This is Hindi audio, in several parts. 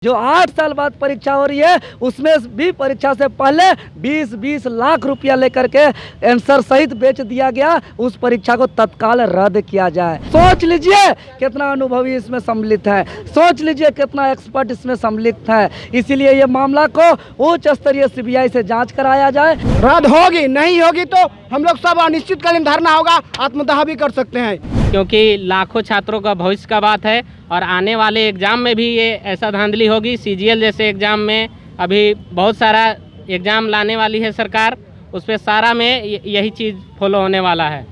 जो 8 साल बाद परीक्षा हो रही है उसमें भी परीक्षा से पहले 20-20 लाख रुपया लेकर के आंसर सहित बेच दिया गया। उस परीक्षा को तत्काल रद्द किया जाए। सोच लीजिए कितना अनुभवी इसमें सम्मिलित है, सोच लीजिए कितना एक्सपर्ट इसमें सम्मिलित है। इसीलिए ये मामला को उच्च स्तरीय सीबीआई से जांच कराया जाए। रद्द होगी, नहीं होगी तो हम लोग सब अनिश्चितकालीन धरना होगा, आत्मदाह भी कर सकते हैं, क्योंकि लाखों छात्रों का भविष्य का बात है और आने वाले एग्ज़ाम में भी ये ऐसा धांधली होगी। सीजीएल जैसे एग्ज़ाम में अभी बहुत सारा एग्ज़ाम लाने वाली है सरकार, उस पर सारा में यही चीज़ फॉलो होने वाला है।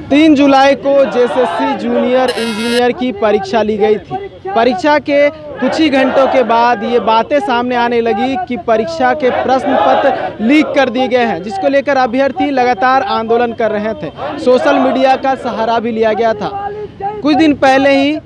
3 जुलाई को जेएसएससी जूनियर इंजीनियर की परीक्षा ली गई थी। परीक्षा के कुछ ही घंटों के बाद ये बातें सामने आने लगी कि परीक्षा के प्रश्न पत्र लीक कर दिए गए हैं, जिसको लेकर अभ्यर्थी लगातार आंदोलन कर रहे थे। सोशल मीडिया का सहारा भी लिया गया था। कुछ दिन पहले ही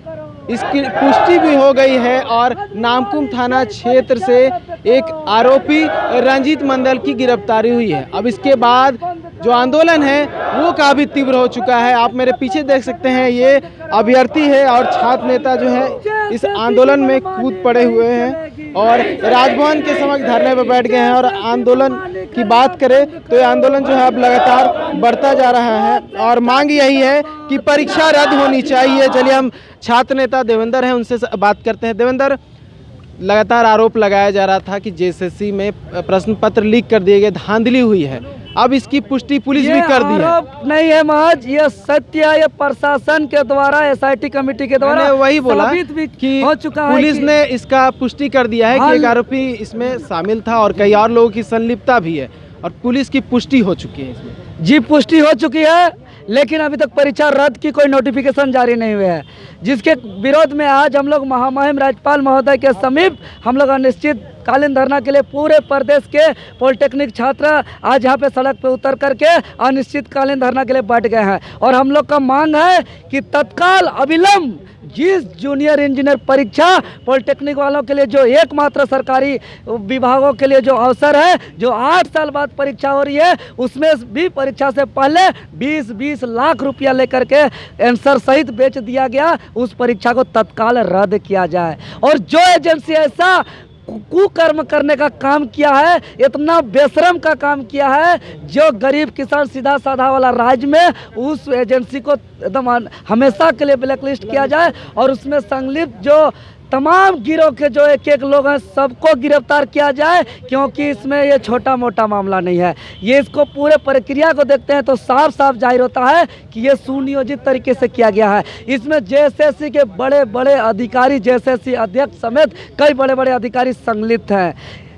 इसकी पुष्टि भी हो गई है और नामकुम थाना क्षेत्र से एक आरोपी रंजीत मंडल की गिरफ्तारी हुई है। अब इसके बाद जो आंदोलन है वो काफ़ी तीव्र हो चुका है। आप मेरे पीछे देख सकते हैं, ये अभ्यर्थी है और छात्र नेता जो है इस आंदोलन में कूद पड़े हुए हैं और राजभवन के समक्ष धरने पर बैठ गए हैं। और आंदोलन की बात करें तो ये आंदोलन जो है अब लगातार बढ़ता जा रहा है और मांग यही है कि परीक्षा रद्द होनी चाहिए। चलिए हम छात्र नेता देवेंद्र हैं, उनसे बात करते हैं। देवेंद्र, लगातार आरोप लगाया जा रहा था कि जेएसएससी में प्रश्न पत्र लीक कर दिए गए, धांधली हुई है। अब इसकी पुष्टि पुलिस भी कर दी है। आरोप नहीं है महज, ये सत्य है। ये प्रशासन के द्वारा, एसआईटी कमेटी के द्वारा वही बोला कि हो चुका है। पुलिस ने इसका पुष्टि कर दिया है कि एक आरोपी इसमें शामिल था और कई और लोगों की संलिप्तता भी है और पुलिस की पुष्टि हो चुकी है इसमें। जी, पुष्टि हो चुकी है, लेकिन अभी तक परीक्षा रद्द की कोई नोटिफिकेशन जारी नहीं हुआ है, जिसके विरोध में आज हम लोग महामहिम राज्यपाल महोदय के समीप हम लोग अनिश्चितकालीन धरना के लिए पूरे प्रदेश के पॉलिटेक्निक छात्र आज यहाँ पे सड़क पे उतर करके अनिश्चितकालीन धरना के लिए बैठ गए हैं। और हम लोग का मांग है कि तत्काल अविलंब जिस जूनियर इंजीनियर परीक्षा पॉलिटेक्निक वालों के लिए जो एकमात्र सरकारी विभागों के लिए जो अवसर है, जो 8 साल बाद परीक्षा हो रही है उसमें भी परीक्षा से पहले 20-20 लाख रुपया लेकर के आंसर सहित बेच दिया गया। उस परीक्षा को तत्काल रद्द किया जाए। और जो एजेंसी ऐसा कुकर्म करने का काम किया है, इतना बेशरम का काम किया है, जो गरीब किसान सीधा साधा वाला राज्य में, उस एजेंसी को एकदम हमेशा के लिए ब्लैकलिस्ट किया जाए और उसमें संलिप्त जो तमाम गिरोह के जो एक लोग हैं सबको गिरफ्तार किया जाए, क्योंकि इसमें ये छोटा मोटा मामला नहीं है। ये इसको पूरे प्रक्रिया को देखते हैं तो साफ साफ जाहिर होता है कि ये सुनियोजित तरीके से किया गया है। इसमें जेएसएससी के बड़े बड़े अधिकारी, जेएसएससी अध्यक्ष समेत कई बड़े बड़े अधिकारी संलिप्त हैं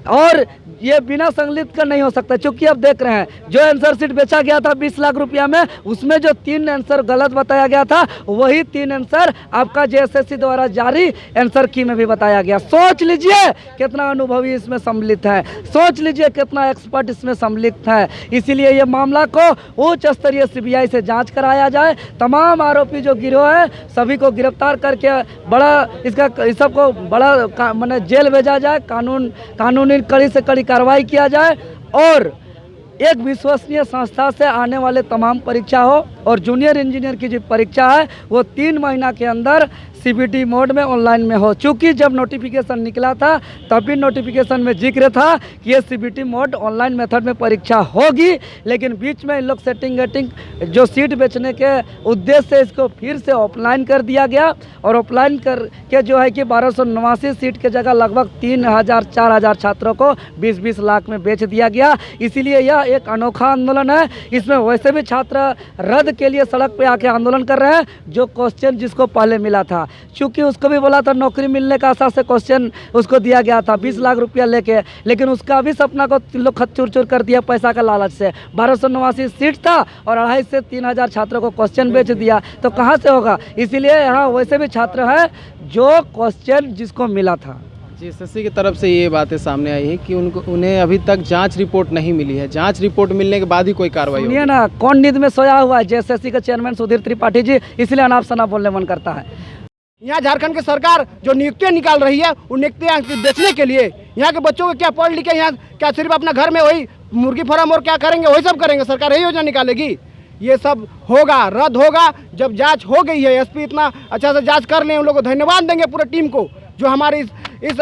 और ये बिना संलिप्त का नहीं हो सकता। क्योंकि अब देख रहे हैं जो आंसर सीट बेचा गया था 20 लाख रुपया में, उसमें जो 3 आंसर गलत बताया गया था वही 3 आंसर आपका जेएसएससी द्वारा जारी आंसर की में भी बताया गया। सोच लीजिए कितना अनुभवी इसमें सम्मिलित है, सोच लीजिए कितना एक्सपर्ट इसमें सम्मिलित है। इसीलिए ये मामला को उच्च स्तरीय सीबीआई से जाँच कराया जाए। तमाम आरोपी जो गिरोह है सभी को गिरफ्तार करके बड़ा इस सबको बड़ा मैंने जेल भेजा जाए, कानूनी कड़ी से कड़ी कार्रवाई किया जाए और एक विश्वसनीय संस्था से आने वाले तमाम परीक्षा हो और जूनियर इंजीनियर की जो परीक्षा है वो 3 महीना के अंदर सीबीटी मोड में ऑनलाइन में हो। चूँकि जब नोटिफिकेशन निकला था तभी नोटिफिकेशन में जिक्र था कि ये सीबीटी मोड ऑनलाइन मेथड में परीक्षा होगी, लेकिन बीच में इन लोग सेटिंग जो सीट बेचने के उद्देश्य से इसको फिर से ऑफलाइन कर दिया गया और ऑफलाइन करके जो है कि 1289 सीट के जगह लगभग 3000-4000 छात्रों को 20-20 लाख में बेच दिया गया। इसीलिए यह एक अनोखा आंदोलन है। इसमें वैसे भी छात्र रद्द के लिए सड़क पे आके आंदोलन कर रहे हैं, जो क्वेश्चन जिसको पहले मिला था, चूँकि उसको भी बोला था नौकरी मिलने का आशा से क्वेश्चन उसको दिया गया था 20 लाख रुपया लेके, लेकिन उसका भी सपना को लोग खत चूर कर दिया पैसा का लालच से। 1289 सीट था और 2,500 से 3,000 छात्रों को क्वेश्चन बेच दिया, तो कहाँ से होगा। इसीलिए यहाँ वैसे भी छात्र हैं जो क्वेश्चन जिसको मिला था। जेएसएससी की तरफ से ये बातें सामने आई है कि उन्हें अभी तक जांच रिपोर्ट नहीं मिली है। जांच रिपोर्ट मिलने के बाद ही कोई कार्रवाई होगी। सुनिए ना, कौन नींद में सोया हुआ है? जेएसएससी के चेयरमैन सुधीर त्रिपाठी जी, इसलिए अनाप शनाप बोलने मन करता है। यहाँ झारखंड की सरकार जो नियुक्तियाँ निकाल रही है उन नियुक्तियाँ बेचने के लिए यहाँ के बच्चों को क्या पढ़ लिखे, यहाँ क्या सिर्फ अपना घर में वही मुर्गी फार्म और क्या करेंगे वही सब करेंगे? सरकार यही योजना निकालेगी? ये सब होगा, रद्द होगा जब जांच हो गई है। एसपी इतना अच्छा से जांच कर लें, उन लोगों को धन्यवाद देंगे पूरे टीम को जो हमारी इस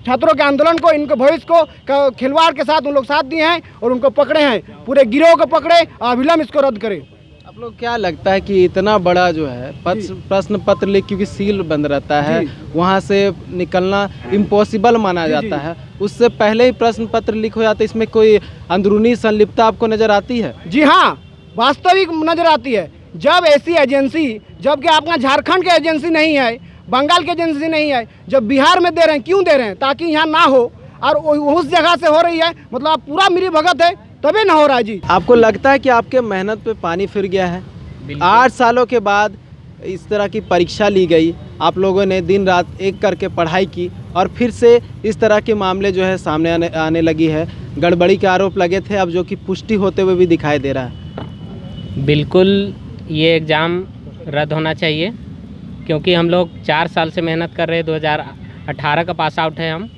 छात्रों के आंदोलन को, इनके भविष्य को खिलवाड़ के साथ उन लोग साथ दिए हैं और उनको पकड़े हैं, पूरे गिरोह को पकड़े, अविलंब इसको रद्द करें। आप लोग क्या लगता है कि इतना बड़ा जो है प्रश्न पत्र लीक, क्योंकि सील बंद रहता है, वहाँ से निकलना इम्पॉसिबल माना जाता है, उससे पहले ही प्रश्न पत्र लीक हो जाता है, इसमें कोई अंदरूनी संलिप्तता आपको नज़र आती है? जी हाँ, वास्तविक नज़र आती है। जब ऐसी एजेंसी, जबकि आपका झारखंड की एजेंसी नहीं है, बंगाल की एजेंसी नहीं है, जब बिहार में दे रहे हैं, क्यों दे रहे हैं? ताकि यहाँ ना हो, और उस जगह से हो रही है, मतलब आप पूरा मिली भगत है तभी ना हो रहा है जी। आपको लगता है कि आपके मेहनत पे पानी फिर गया है? 8 सालों के बाद इस तरह की परीक्षा ली गई, आप लोगों ने दिन रात एक करके पढ़ाई की और फिर से इस तरह के मामले जो है सामने आने लगी है। गड़बड़ी के आरोप लगे थे, अब जो कि पुष्टि होते हुए भी दिखाई दे रहा है। बिल्कुल ये एग्ज़ाम रद्द होना चाहिए, क्योंकि हम लोग 4 साल से मेहनत कर रहे हैं। 2018 का पास आउट है, हम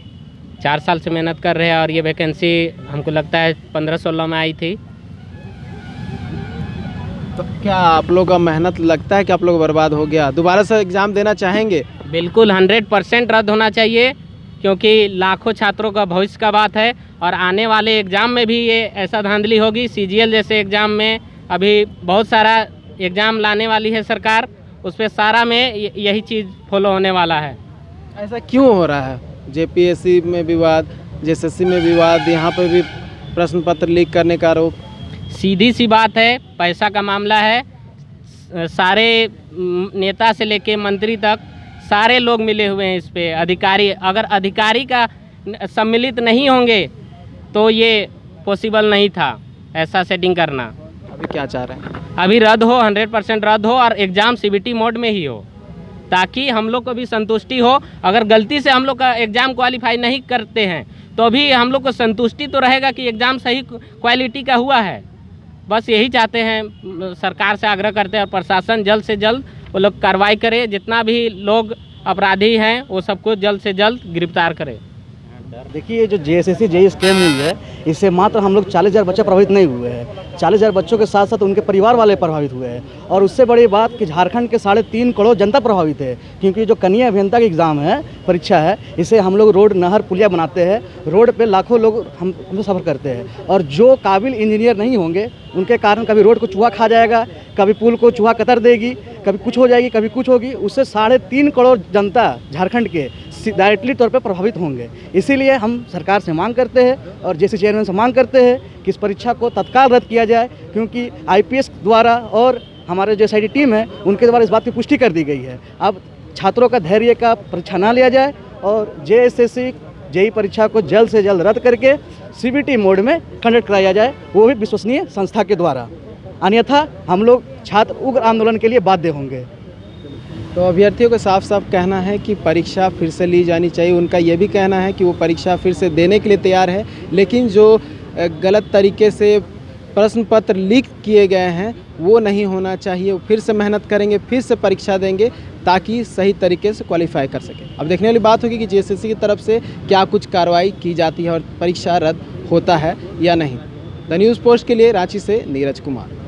4 साल से मेहनत कर रहे हैं और ये वैकेंसी हमको लगता है 15-16 में आई थी। तो क्या आप लोग का मेहनत लगता है कि आप लोग बर्बाद हो गया? दोबारा से एग्ज़ाम देना चाहेंगे? बिल्कुल 100% रद्द होना चाहिए, क्योंकि लाखों छात्रों का भविष्य का बात है और आने वाले एग्ज़ाम में भी ये ऐसा धांधली होगी। CGL जैसे एग्ज़ाम में अभी बहुत सारा एग्ज़ाम लाने वाली है सरकार, उस पर सारा में यही चीज़ फॉलो होने वाला है। ऐसा क्यों हो रहा है? JPSC में विवाद, JSSC में विवाद, यहाँ पर भी प्रश्न पत्र लीक करने का आरोप। सीधी सी बात है, पैसा का मामला है। सारे नेता से लेके मंत्री तक सारे लोग मिले हुए हैं इस पे। अधिकारी, अगर अधिकारी का सम्मिलित नहीं होंगे तो ये पॉसिबल नहीं था ऐसा सेटिंग करना। अभी क्या चाह रहे हैं? अभी रद्द हो, 100% रद्द हो और एग्ज़ाम CBT मोड में ही हो, ताकि हम लोग को भी संतुष्टि हो। अगर गलती से हम लोग का एग्ज़ाम क्वालिफाई नहीं करते हैं तो भी हम लोग को संतुष्टि तो रहेगा कि एग्ज़ाम सही क्वालिटी का हुआ है। बस यही चाहते हैं, सरकार से आग्रह करते हैं और प्रशासन जल्द से जल्द वो लोग कार्रवाई करे, जितना भी लोग अपराधी हैं वो सबको जल्द से जल्द गिरफ्तार करे। देखिए, ये जो JSSC JEE स्कैम हुई है, इससे मात्र हम लोग 40,000 बच्चे प्रभावित नहीं हुए हैं। 40,000 बच्चों के साथ साथ उनके परिवार वाले प्रभावित हुए हैं, और उससे बड़ी बात कि झारखंड के 3.5 करोड़ जनता प्रभावित है। क्योंकि जो कनीय अभियंता की एग्ज़ाम है, परीक्षा है, इसे हम लोग रोड, नहर, पुलिया बनाते हैं, रोड पे लाखों लोग हम सफ़र करते हैं, और जो काबिल इंजीनियर नहीं होंगे उनके कारण कभी रोड को चूहा खा जाएगा, कभी पुल को चूहा कतर देगी, कभी कुछ हो जाएगी, कभी कुछ होगी। उससे 3.5 करोड़ जनता झारखंड के डायरेक्टली तौर पे प्रभावित होंगे। इसीलिए हम सरकार से मांग करते हैं और JSSC चेयरमैन से मांग करते हैं कि इस परीक्षा को तत्काल रद्द किया जाए, क्योंकि IPS द्वारा और हमारे जो SIT टीम है उनके द्वारा इस बात की पुष्टि कर दी गई है। अब छात्रों का धैर्य का परीक्षा ना लिया जाए और JSSC JEE परीक्षा को जल्द से जल्द रद्द करके CBT मोड में कंडक्ट कराया जाए, वो भी विश्वसनीय संस्था के द्वारा। अन्यथा हम लोग छात्र उग्र आंदोलन के लिए बाध्य होंगे। तो अभ्यर्थियों का साफ साफ कहना है कि परीक्षा फिर से ली जानी चाहिए। उनका ये भी कहना है कि वो परीक्षा फिर से देने के लिए तैयार है, लेकिन जो गलत तरीके से प्रश्न पत्र लीक किए गए हैं वो नहीं होना चाहिए। वो फिर से मेहनत करेंगे, फिर से परीक्षा देंगे, ताकि सही तरीके से क्वालिफाई कर सकें। अब देखने वाली बात होगी कि JSSC की तरफ से क्या कुछ कार्रवाई की जाती है और परीक्षा रद्द होता है या नहीं। द न्यूज़ पोस्ट के लिए रांची से नीरज कुमार।